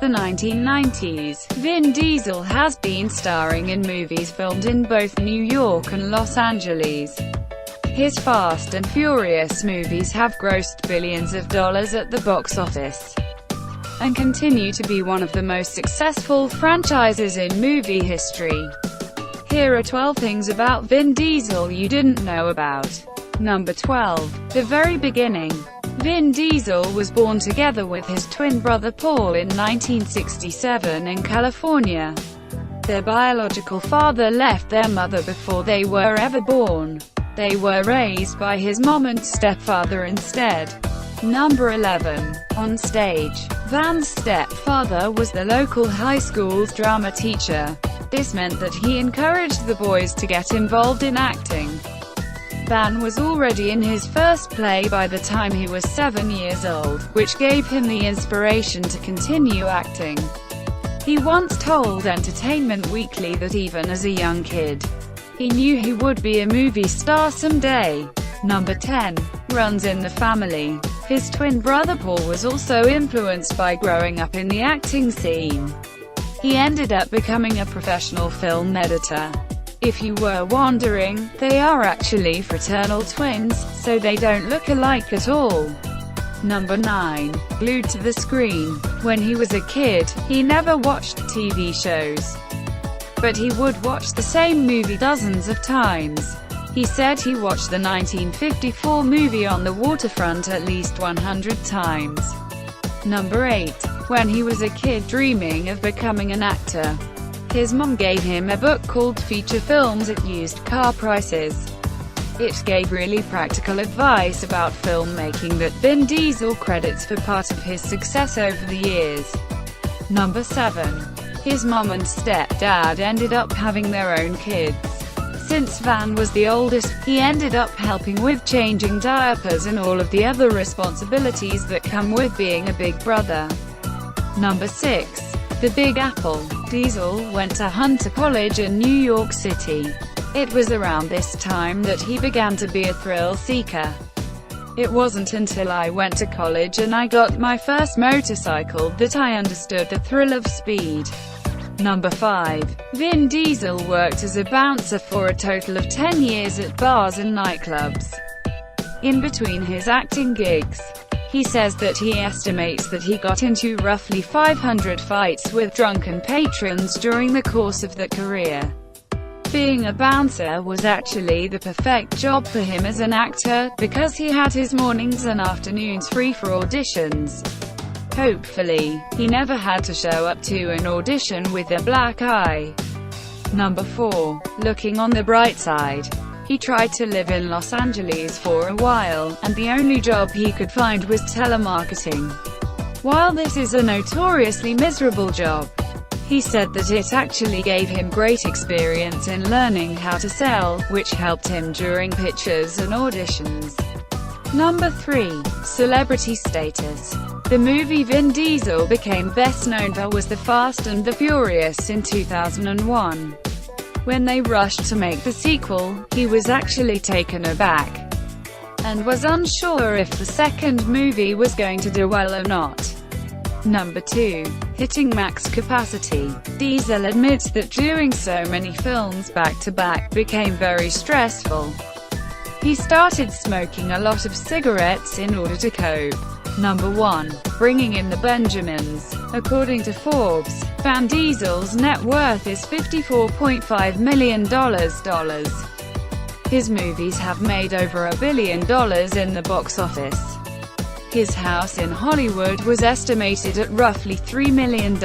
the 1990s, Vin Diesel has been starring in movies filmed in both New York and Los Angeles. His Fast and Furious movies have grossed billions of dollars at the box office and continue to be one of the most successful franchises in movie history. Here are 12 things about Vin Diesel you didn't know about. Number 12. The very beginning. Vin Diesel was born together with his twin brother Paul in 1967 in California. Their biological father left their mother before they were ever born. They were raised by his mom and stepfather instead. Number 11. On stage. Van's stepfather was the local high school's drama teacher. This meant that he encouraged the boys to get involved in acting. Van was already in his first play by the time he was 7 years old, which gave him the inspiration to continue acting. He once told Entertainment Weekly that even as a young kid, he knew he would be a movie star someday. Number 10. Runs in the family. His twin brother Paul was also influenced by growing up in the acting scene. He ended up becoming a professional film editor. If you were wondering, they are actually fraternal twins, so they don't look alike at all. Number 9. Glued to the screen. When he was a kid, he never watched TV shows, but he would watch the same movie dozens of times. He said he watched the 1954 movie On the Waterfront at least 100 times. Number 8. When he was a kid dreaming of becoming an actor, his mom gave him a book called Feature Films at Used Car Prices. It gave really practical advice about filmmaking that Vin Diesel credits for part of his success over the years. Number 7. His mom and stepdad ended up having their own kids. Since Van was the oldest, he ended up helping with changing diapers and all of the other responsibilities that come with being a big brother. Number 6. The Big Apple. Diesel went to Hunter College in New York City. It was around this time that he began to be a thrill seeker. It wasn't until I went to college and I got my first motorcycle that I understood the thrill of speed. Number 5. Vin Diesel worked as a bouncer for a total of 10 years at bars and nightclubs. In between his acting gigs, he says that he estimates that he got into roughly 500 fights with drunken patrons during the course of the career. Being a bouncer was actually the perfect job for him as an actor, because he had his mornings and afternoons free for auditions. Hopefully, he never had to show up to an audition with a black eye. Number 4. Looking on the bright side. He tried to live in Los Angeles for a while, and the only job he could find was telemarketing. While this is a notoriously miserable job, he said that it actually gave him great experience in learning how to sell, which helped him during pitches and auditions. Number 3. Celebrity status. The movie Vin Diesel became best known for was The Fast and the Furious in 2001. When they rushed to make the sequel, he was actually taken aback and was unsure if the second movie was going to do well or not. Number 2. Hitting max capacity. Diesel admits that doing so many films back-to-back became very stressful. He started smoking a lot of cigarettes in order to cope. Number 1. Bringing in the Benjamins. According to Forbes, Vin Diesel's net worth is $54.5 million. His movies have made over $1 billion in the box office. His house in Hollywood was estimated at roughly $3 million.